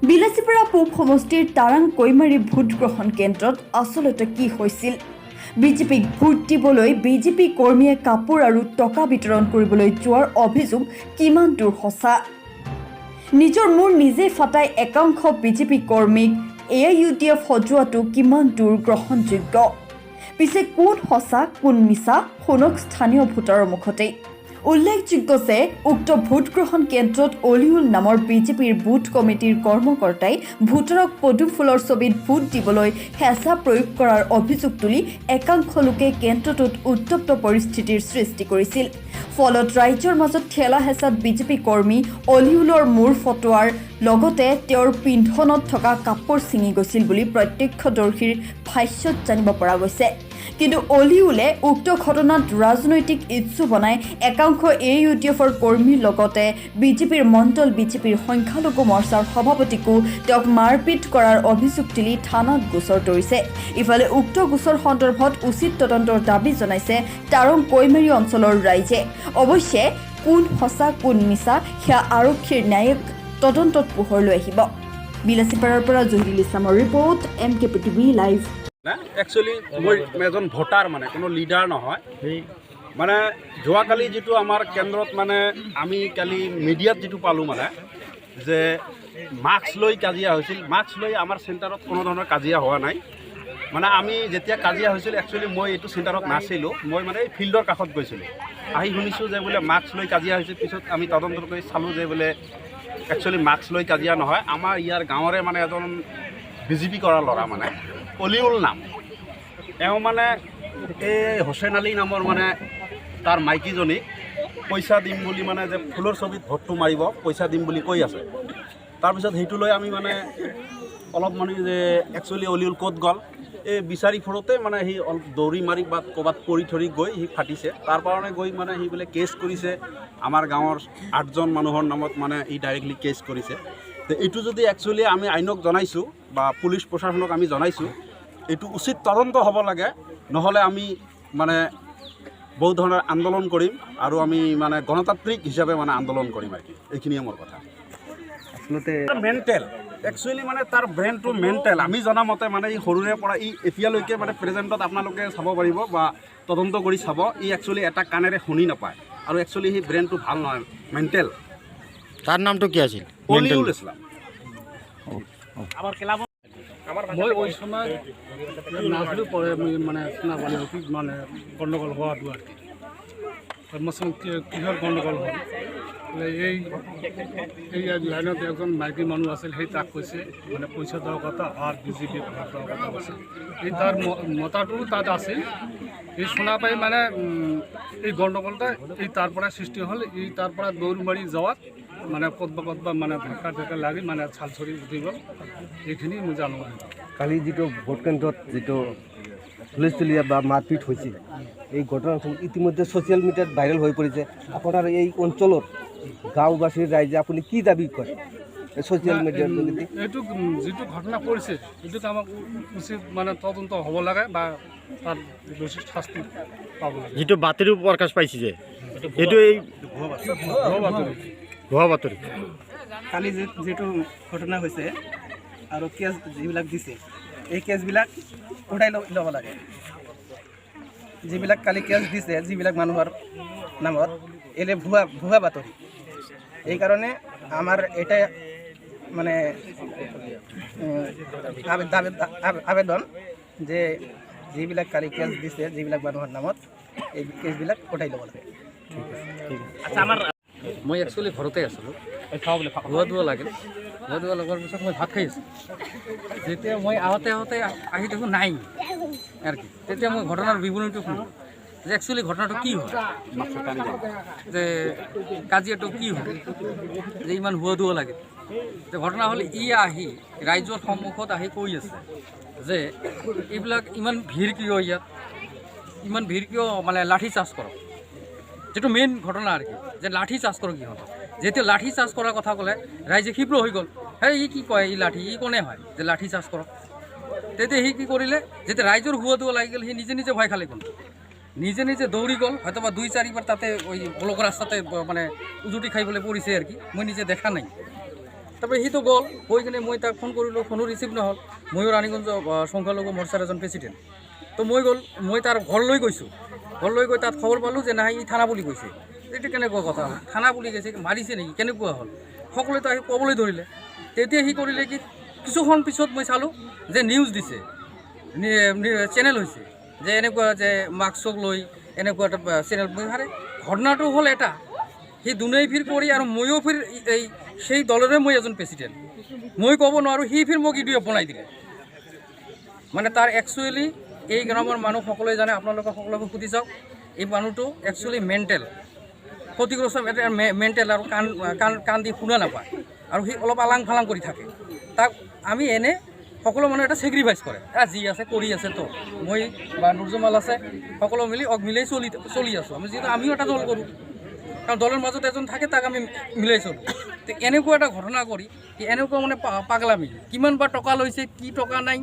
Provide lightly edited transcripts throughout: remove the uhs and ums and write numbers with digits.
বিলাসীপাৰা পূব সমষ্টিৰ তাৰাং কৈমাৰী ভোটগ্ৰহণ কেন্দ্ৰত আচলতে কি হৈছিল? বিজেপিক ভোট দিবলৈ বিজেপি কৰ্মীয়ে কাপোৰ আৰু টকা বিতৰণ কৰিবলৈ যোৱাৰ অভিযোগ কিমান দূৰ সঁচা? নিজৰ মূৰ নিজে ফাটাই একাংশ বিজেপি কৰ্মীক AIUDF সজোৱাটো কিমান দূৰ গ্ৰহণযোগ্য? পিছে কোন সঁচা কোন মিছা শুনক স্থানীয় ভোটাৰৰ মুখতেই। উল্লেখযোগ্য যে উক্ত ভোটগ্ৰহণ কেন্দ্ৰত অলিউল নামৰ বিজেপিৰ বুথ কমিটিৰ কৰ্মকৰ্তাই ভোটাৰক পদুম ফুলৰ ছবিত ভোট দিবলৈ হেঁচা প্ৰয়োগ কৰাৰ অভিযোগ তুলি একাংশ লোকে কেন্দ্ৰটোত উত্তপ্ত পৰিস্থিতিৰ সৃষ্টি কৰিছিল। ফলত ৰাইজৰ মাজত ঠেলা হেঁচাত বিজেপি কৰ্মী অলিউলৰ মূৰ ফটোৱাৰ লগতে তেওঁৰ পিন্ধনত থকা কাপোৰ ছিঙি গৈছিল বুলি প্ৰত্যক্ষদৰ্শীৰ ভাষ্যত জানিব পৰা গৈছে। কিন্তু অলিউলে উক্ত ঘটনাত ৰাজনৈতিক ইচ্ছু বনাই একাংশ AIUDFৰ কৰ্মীৰ লগতে বিজেপিৰ মণ্ডল বিজেপিৰ সংখ্যালঘু মৰ্চাৰ সভাপতিকো তেওঁক মাৰপিট কৰাৰ অভিযোগ তুলি থানাত গোচৰ তৰিছে। ইফালে উক্ত গোচৰ সন্দৰ্ভত উচিত তদন্তৰ দাবী জনাইছে তাৰাং কৈমাৰী অঞ্চলৰ ৰাইজে। অৱশ্যে কোন সঁচা কোন মিছা সেয়া আৰক্ষীৰ ন্যায়িক তদন্তত পোহৰলৈ আহিব। বিলাসীপাৰাৰ পৰা জহিৰুল ইছলামৰ ৰিপৰ্ট MKPTV লাইভ। একচুৱেলি মই এজন ভোটাৰ মানে কোনো লিডাৰ নহয়। মানে যোৱাকালি যিটো আমাৰ কেন্দ্ৰত মানে আমি কালি মিডিয়াত যিটো পালোঁ মানে যে মাস্ক লৈ কাজিয়া হৈছিল, মাস্ক লৈ আমাৰ চেণ্টাৰত কোনো ধৰণৰ কাজিয়া হোৱা নাই। মানে আমি যেতিয়া কাজিয়া হৈছিল একচুৱেলি মই এইটো চেণ্টাৰত নাছিলোঁ, মই মানে ফিল্ডৰ কাষত গৈছিলোঁ। আহি শুনিছোঁ যে বোলে মাস্ক লৈ কাজিয়া হৈছিল। পিছত আমি তদন্ত কৰি চালোঁ যে বোলে একচুৱেলি মাস্ক লৈ কাজিয়া নহয়, আমাৰ ইয়াৰ গাঁৱৰে মানে এজন বিজেপি কৰা ল'ৰা মানে অলিউল নাম, তেওঁ মানে এই হোসেন আলী নামৰ মানে তাৰ মাইকীজনীক পইচা দিম বুলি মানে যে ফুলৰ ছবিত ভোটটো মাৰিব পইচা দিম বুলি কৈ আছে। তাৰপিছত সেইটো লৈ আমি মানে অলপ মানে যে একচুৱেলি অলিউল ক'ত গ'ল এই বিচাৰি ফুৰোঁতে মানে সি অলপ দৌৰি মাৰি বা ক'ৰবাত পৰি থৰি গৈ সি ফাটিছে। তাৰ কাৰণে গৈ মানে সি বোলে কেছ কৰিছে আমাৰ গাঁৱৰ 8জন মানুহৰ নামত মানে সি ডাইৰেক্টলি কেছ কৰিছে। তো এইটো যদি একচুৱেলি আমি আইনক জনাইছোঁ বা পুলিচ প্ৰশাসনক আমি জনাইছোঁ, এইটো উচিত তদন্ত হ'ব লাগে, নহ'লে আমি মানে বহুত ধৰণৰ আন্দোলন কৰিম আৰু আমি মানে গণতান্ত্ৰিক হিচাপে মানে আন্দোলন কৰিম আৰু কি। এইখিনিয়ে মোৰ কথা। আচলতে মেণ্টেল একচুৱেলি মানে তাৰ ব্ৰেইনটো মেণ্টেল। আমি জনামতে মানে ই সৰুৰে পৰা ই এতিয়ালৈকে মানে প্ৰেজেণ্টত আপোনালোকে চাব পাৰিব বা তদন্ত কৰি চাব, ই একচুৱেলি এটা কাণেৰে শুনি নাপায় আৰু একচুৱেলি সি ব্ৰেইনটো ভাল নহয়, মেণ্টেল। তার নামটো কি আছিল? অলিউল ইছলাম। মই ওই সময় নাচলেও পরে মানে শোনা পালি মানে গণ্ডগোল হওয়া দু আর কি। আমার সঙ্গে কিহর গণ্ডগোল হল এই এই লাইনত একজন মাইকী মানুষ আছিল, সেই তাক কৈছে মানে পইচা দেওয়ার কথা আর বিজেপি ভোট দেওয়ার কথা কৈছে। এই তার মতাটো তাত আছিল। এই শোনা পাই মানে এই গণ্ডগোলটা এই তারপরে সৃষ্টি হল। এই তারপরে দৌড় মারি যাওয়াত মানে কতবা মানে ধাক্কা লাগি মানে ছালছৰি উঠি গ'ল। এইখিনি মই জানো। কালি যিটো ভোট কেন্দ্ৰত যিটো হুলস্থুলীয়া বা মাৰপিট হৈছিল, এই ঘটনাটো ইতিমধ্যে ছ'চিয়েল মিডিয়াত ভাইৰেল হৈ পৰিছে। আপোনাৰ এই অঞ্চলত গাঁওবাসীৰ ৰাইজে আপুনি কি দাবী কৰে ছ'চিয়েল মিডিয়াৰ যোগেদি? এইটো যিটো ঘটনা কৰিছে এইটোত আমাক উচিত মানে তদন্ত হ'ব লাগে বা তাৰ দোষী শাস্তি পাব লাগে। যেটো বাতৰি প্ৰকাশ পাইছে যে এইটো এই ভুৱা বাতৰি কালি যিটো ঘটনা হৈছে আৰু কেছ যিবিলাক দিছে এই কেছবিলাক উঠাই ল'ব লাগে। যিবিলাক কালি কেছ দিছে যিবিলাক মানুহৰ নামত এলে ভুৱা বাতৰি। এই কাৰণে আমাৰ এটাই মানে আবেদন যে যিবিলাক কালি কেছ দিছে যিবিলাক মানুহৰ নামত এই কেছবিলাক উঠাই ল'ব লাগে। আচ্ছা, মই একচুৱেলি ঘৰতে আছিলোঁ, ধোৱা ধোৱা লাগিল। ধোৱা ধোৱা লগাৰ পিছত মই ভাত খাই আছোঁ। যেতিয়া মই আহোঁতে আহি দেখোঁ নাই আৰু কি, তেতিয়া মই ঘটনাৰ বিৱৰণীটো শুনো যে একচুৱেলি ঘটনাটো কি হয়, যে কাজিয়াটো কি হয়, যে ইমান হোৱা ধোৱা লাগে। যে ঘটনা হ'ল ই আহি ৰাইজৰ সন্মুখত আহি কৈ আছে যে এইবিলাক ইমান ভিৰ কিয়, ইয়াত ইমান ভিৰ কিয়, মানে লাঠি চাৰ্জ কৰক। যেটো মেইন ঘটনা আৰ কি, যে লাঠি চাৰ্জ কৰো কি হলো। যেতিয়া লাঠি চাৰ্জ কৰাৰ কথা কলে ৰাইজে ক্ষিপ্ৰ হৈ গ'ল। হ্যাঁ, ই কি কয়, ই লাঠি ই কোনে হয় যে লাঠি চার্জ করো। তেতিয়া সি কি কৰিলে, যেতিয়া ৰাইজৰ হুৱা ধোৱা লাগি গ'ল, সি নিজে নিজে ভয় খালে গ'ল, নিজে নিজে দৌৰি গ'ল। হয়তো বা 2-4 বাৰ তাতে ওই ব্লক ৰাস্তাতে মানে উজুটি খাই পেলাই পৰিছে আৰ কি। মই নিজে দেখা নাই। তাৰপৰে সিটো গ'ল হৈ কিনে মই তাক ফোন কৰিলোঁ, ফোনো ৰিচিভ নহ'ল। ময়ো ৰাণীগঞ্জ সংখ্যালঘু মৰ্চাৰ এজন প্ৰেচিডেণ্ট। তো মই তাৰ ঘৰলৈ গৈছোঁ। ঘৰলৈ গৈ তাত খবৰ পালোঁ যে নাই ই থানা বুলি কৈছে। এইটো কেনেকুৱা কথা হ'ল, থানা বুলি কৈছে, মাৰিছে নেকি, কেনেকুৱা হ'ল, সকলোৱে আহি ক'বলৈ ধৰিলে। তেতিয়া সি কৰিলে কি, কিছুক্ষণ পিছত মই চালোঁ যে নিউজ দিছে, চেনেল হৈছে যে এনেকুৱা যে মাস্কক লৈ এনেকুৱা এটা চেনেল। আৰে ঘটনাটো হ'ল এটা, সি দুনেই ফিৰ কৰি আৰু ময়ো ফিৰ এই সেই দলৰে মই এজন প্ৰেচিডেণ্ট। মই ক'ব নোৱাৰোঁ, সি ফিৰ মোক ইটোৱে বনাই দিলে। মানে তাৰ একচুৱেলি এই গ্ৰামৰ মানুহ সকলোৱে জানে, আপোনালোকে সকলোকে সুধি চাওক, এই মানুহটো একচুৱেলি মেণ্টেল, ক্ষতিগ্ৰস্ত মেণ্টেল, আৰু কাণ দি শুনা নাপায়, আৰু সি অলপ আলাং ফালাং কৰি থাকে। তাক আমি এনে সকলো মানুহে এটা ছেক্ৰিফাইচ কৰে, যি আছে কৰি আছে। তো মই বা নুৰজমাল আছে, সকলো মিলাই চলি আছোঁ। আমি যিহেতু আমিও এটা দল কৰোঁ, কাৰণ দলৰ মাজত এজন থাকে, তাক আমি মিলাই চলোঁ। তো এনেকুৱা এটা ঘটনা কৰি এনেকুৱা মানে পাগলামি, কিমান বা টকা লৈছে, কি টকা নাই,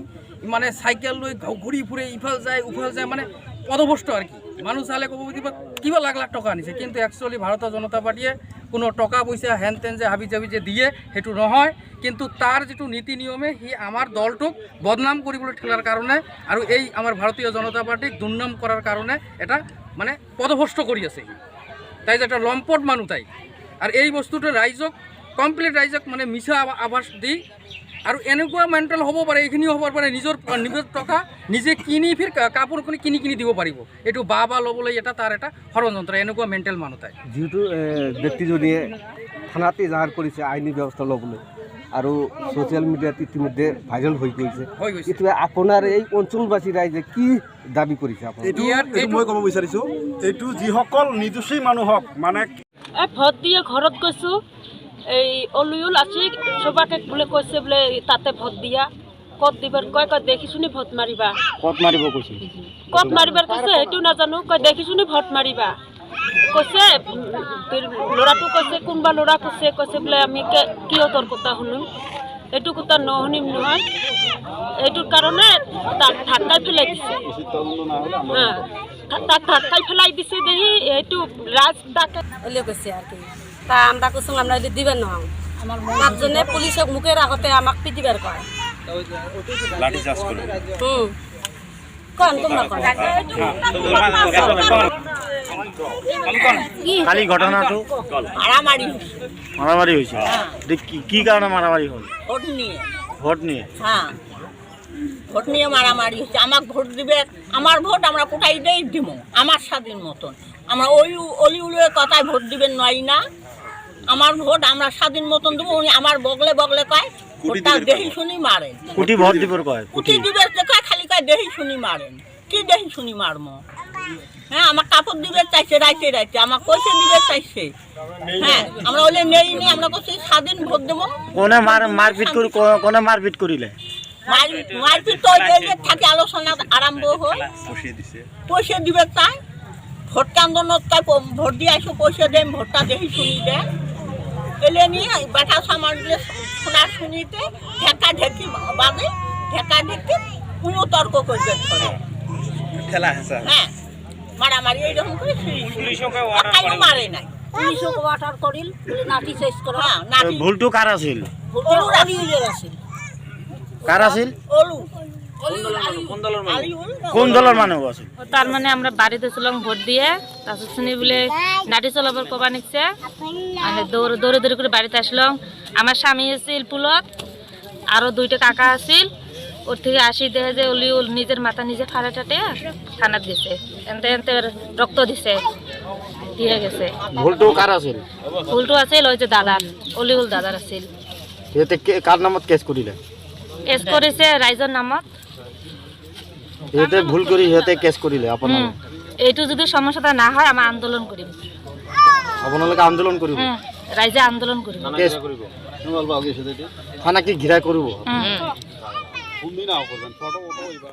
মানে চাইকেল লৈ ঘূৰি ফুৰে, ইফাল যায় উফাল যায়, মানে পদভস্ত আৰু কি। মানুহ চালে ক'ব কিবা লাখ লাখ টকা আনিছে, কিন্তু একচুৱেলি ভাৰতীয় জনতা পাৰ্টীয়ে কোনো টকা পইচা হেন তেন যে হাবি জাবি যে দিয়ে সেইটো নহয়, কিন্তু তাৰ যিটো নীতি নিয়মে সি আমাৰ দলটোক বদনাম কৰিবলৈ ঠেলাৰ কাৰণে আৰু এই আমাৰ ভাৰতীয় জনতা পাৰ্টীক দুৰ্নাম কৰাৰ কাৰণে এটা মানে পদভস্ত কৰি আছে। তাই যে এটা লম্পট মানুহ তাই, আৰু এই বস্তুটো ৰাইজক কমপ্লিট ৰাইজক মানে মিছা আভাস দি, আৰু এনেকুৱা মেণ্টেল হ'ব পাৰে, এইখিনিও হ'ব পাৰে, নিজৰ টকা নিজে কিনি ফিৰ কাপোৰ কিনি দিব পাৰিব। এইটো বা ল'বলৈ তাৰ এটা ষড়যন্ত্ৰ, এনেকুৱা মেণ্টেল মানুহ তাই। যিহেতু ব্যক্তিজনীয়ে থানাতে এজাহাৰ কৰিছে আইনী ব্যৱস্থা ল'বলৈ, আৰু ছ'চিয়েল মিডিয়াত ইতিমধ্যে ভাইৰেল হৈ গৈছে। এতিয়া আপোনাৰ এই অঞ্চলবাসী ৰাইজে কি দাবী কৰিছে? এইটো মই ক'ব বিচাৰিছোঁ, এইটো যিসকল নিৰ্দোষী মানুহক মানে ভোট দিয়ে ঘৰত গৈছোঁ, এই অলিউল আছে সবাকে বোলে কৈছে বোলে তাতে ভোট দিয়া, ক'ত দিবাৰ কয় দেখি শুনি ভোট মাৰিবা। ক'ত মাৰিব কৈছে? ক'ত মাৰিবাৰ কৈছে সেইটো নাজানো, কয় দেখি শুনি ভোট মাৰিবা কৈছে। ল'ৰাটো কৈছে, কোনোবা ল'ৰা কৈছে বোলে আমি কিয় তোৰ কথা শুনিম, এইটো কথা নুশুনিম নহয়। এইটোৰ কাৰণে তাক ঢাকাই পেলাই দিছে, তাক ঢাকাই পেলাই দিছে দেখি এইটো রাজ ডাকে এলে কৈছে আর কি। তা আমরা কৈছো আমরা দিবেন না, পাঁচজনে পুলিশক মুখের আগতে আমাক পিটিবার কয়, লাঠি চার্জ করে। কোন তোমরা কোন কালি ঘটনাটো মারামারি হয়েছে, কি কারণে মারামারি হল? ভোট নিয়ে। হ্যাঁ, ভোট নিয়ে মারামারি হচ্ছে। আমাকে ভোট দিবে, আমার ভোট আমরা কোথায় দিয়ে দিব, আমার স্বাধীন মতন। আমরা ওই অলিউলের কথায় ভোট দিবেন নয় না, আমার ভোট আমরা স্বাধীন মতন দেবো। উনি আমার বগলে বগলে কয় ভোটটা দেহি শুনি মারেন, কুটি ভোট দিবার কয়, কুটি দিবে কয়, খালি কয় দেহি শুনি মারেন। কি দেহি শুনি মারমো? হ্যাঁ, আমার কাপড় দিবে চাইছে, রাইতে রাইতে আমার পয়সা দিবে চাইছে। হ্যাঁ, আমরা ওলে নেই নি, আমরা করছি স্বাধীন ভোট দেবো। কোনে মারপিট করি, কোনে মারপিট করিলে? মারপিট তো থাকে, আলোচনা আরম্ভ হয়, পয়সা দিবে চাই। ভোট আন্দোলনত তাই ভোট দিয়ে আসো, পয়সা দেন, ভোটটা দেখি শুনি দেন। এলে নিয়ে বেটা সামান দিয়ে শোনা শুনিতে ঢেকা ঢেকি বাজে, ঢেকা ঢেকি কোনো তর্ক করবে খেলা। হ্যাঁ, মারামারি এইরকম করে মারে নাই, পুলিশকে ওয়াটার করিল, নাটি চেস করা। ভুলটো কার আছিল? কার আছিল? কোন দলের মানুষ আছিল? তার মানে আমরা বাড়িতে ছিলাম ভোট দিয়ে, তারপর শুনি বলে নাটি চলাবার কবা নিচ্ছে, মানে দৌড়ে দৌড়ে করে বাড়িতে আসলাম। আমার স্বামী আছিল পুলত, আরো দুইটা কাকা আছিল। ওর থেকে আসি দেখে যে অলিউল নিজের মাথা নিজে ফাড়ে টাটে থানাত গেছে, এনতে এনতে রক্ত দিছে, দিয়ে গেছে। ভুলটো কার আছিল? ভুলটো আছিল ওই যে দাদার, অলিউল দাদার আছিল। এতে কার নামত কেস করিলে? কেস করেছে রাইজর নামত। এতে ভুল করি হেতে কেস করিলে আপনার? এইটো যদি সমস্যাটা না হয় আমরা আন্দোলন করিম। আপনারা আন্দোলন করিব? রাইজে আন্দোলন করিব, কেস করিব। থানা কি ঘিরা করিব? কোনদিন আও করবেন ফটো ফটো হইবা।